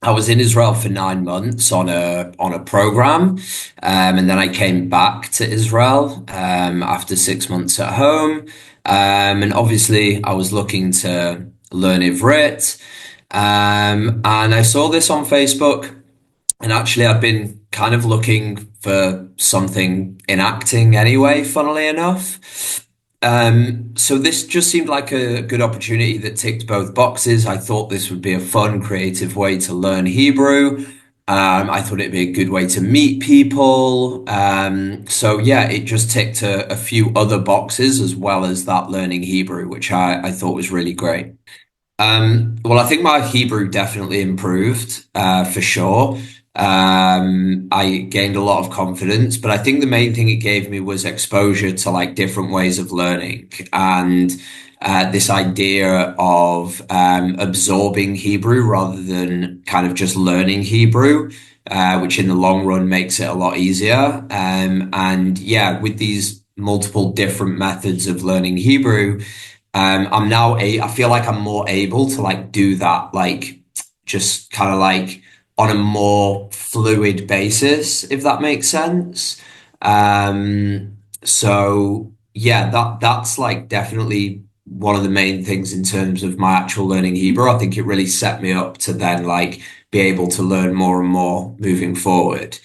I was in Israel for 9 months on a program, and then I came back to Israel after 6 months at home. And obviously, I was looking to learn Ivrit, and I saw this on Facebook. And actually, I've been kind of looking for something in acting anyway, funnily enough. So this just seemed like a good opportunity that ticked both boxes. I thought this would be a fun, creative way to learn Hebrew. I thought it'd be a good way to meet people. So yeah, it just ticked a few other boxes as well as that learning Hebrew, which I thought was really great. Well, I think my Hebrew definitely improved, for sure. I gained a lot of confidence, but I think the main thing it gave me was exposure to like different ways of learning and this idea of absorbing Hebrew rather than kind of just learning Hebrew, which in the long run makes it a lot easier. And yeah, with these multiple different methods of learning Hebrew. I feel like I'm more able to like do that, like just kind of like on a more fluid basis, if that makes sense. So yeah, that's like definitely one of the main things in terms of my actual learning Hebrew. I think it really set me up to then like be able to learn more and more moving forward.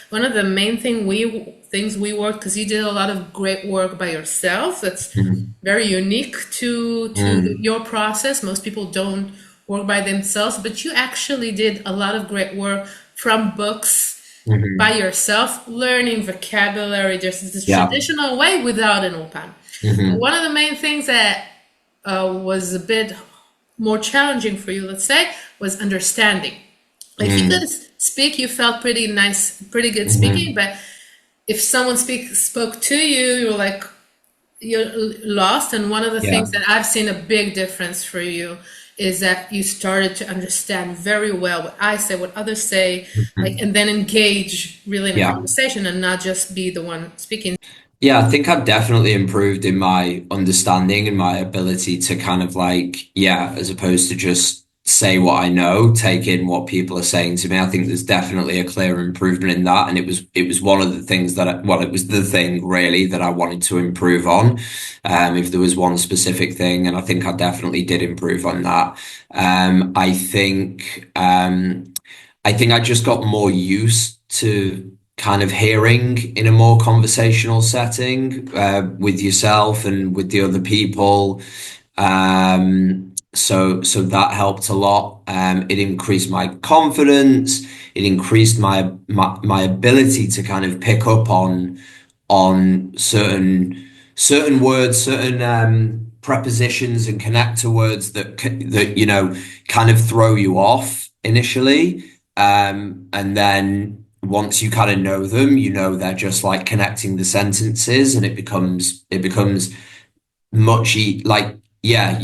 One of the main things we worked because you did a lot of great work by yourself. That's Mhm. very unique to Mm, your process. Most people don't work by themselves, but you actually did a lot of great work from books by mhm. yourself, learning vocabulary. There's this Yeah. traditional way without an ulpan. Hmm. One of the main things that was a bit more challenging for you, let's say, was understanding. Like you could Mm, speak, you felt pretty nice, pretty good speaking, hmm. but if someone spoke to you, you're like you're lost. And one of the Yeah. things that I've seen a big difference for you is that you started to understand very well what I say, what others say, like, Mhm. and then engage really in a Yeah. conversation and not just be the one speaking. Yeah, I think I've definitely improved in my understanding and my ability to kind of like, yeah, as opposed to just say what I know, take in what people are saying to me. I think there's definitely a clear improvement in that. And it was one of the things well, it was the thing really that I wanted to improve on. If there was one specific thing, and I think I definitely did improve on that. I think I just got more used to kind of hearing in a more conversational setting with yourself and with the other people. So that helped a lot. It increased my confidence. It increased my ability to kind of pick up on certain words, certain prepositions and connector words that kind of throw you off initially. And then once you kind of know them, they're just like connecting the sentences, and it becomes like yeah,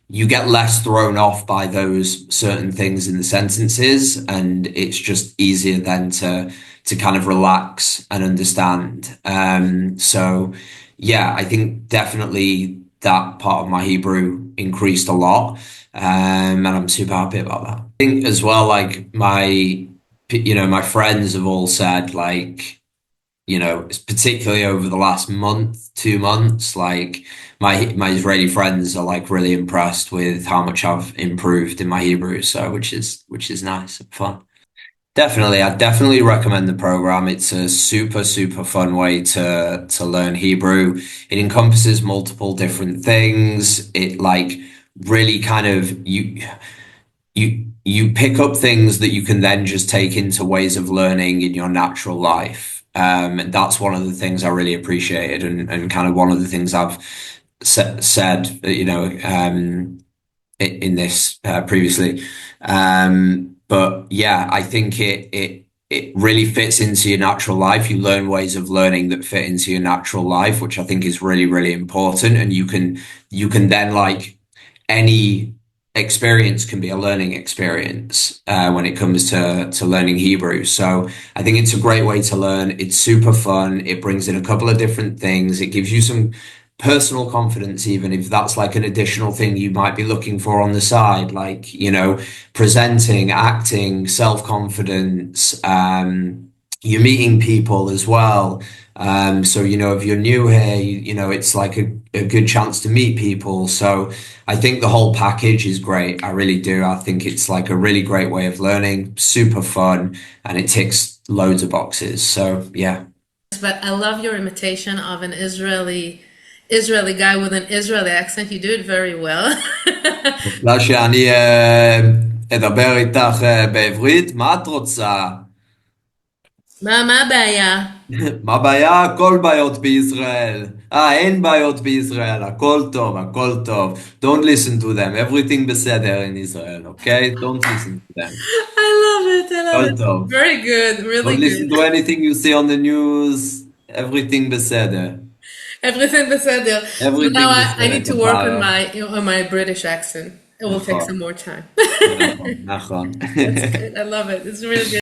you get less thrown off by those certain things in the sentences, and it's just easier then to kind of relax and understand. So yeah, I think definitely that part of my Hebrew increased a lot, and I'm super happy about that. I think as well, like my friends have all said like particularly over the last month, 2 months, like my Israeli friends are like really impressed with how much I've improved in my Hebrew, so which is nice and fun. Definitely, I definitely recommend the program. It's a super, super fun way to learn Hebrew. It encompasses multiple different things. It like really kind of you pick up things that you can then just take into ways of learning in your natural life. And that's one of the things I really appreciated, and kind of one of the things I've said, in this previously. But yeah, I think it really fits into your natural life. You learn ways of learning that fit into your natural life, which I think is really, really important. And you can then like any experience can be a learning experience when it comes to learning Hebrew. So I think it's a great way to learn. It's super fun. It brings in a couple of different things. It gives you some personal confidence, even if that's like an additional thing you might be looking for on the side, like, presenting, acting, self-confidence. You're meeting people as well. So, if you're new here, it's like a good chance to meet people. So I think the whole package is great. I really do. I think it's like a really great way of learning, super fun, and it ticks loads of boxes. So yeah. But I love your imitation of an Israeli guy with an Israeli accent. You do it very well. בגלל שאני אדבר איתך בעברית, מה את רוצה? מה הבעיה? מה הבעיה? הכל בעיות בישראל. אין בעיות בישראל, הכל טוב, הכל טוב. Don't listen to them, everything בסדר in Israel, okay? Don't listen to them. I love it. I love הכל it. טוב. Very good. Really Don't listen good. to anything you see on the news, everything בסדר. Everything בסדר. So Everything now I need to בסדר, work כפרה. on my British accent. It will take נכון, some more time. נכון. That's good. I love it. It's really good.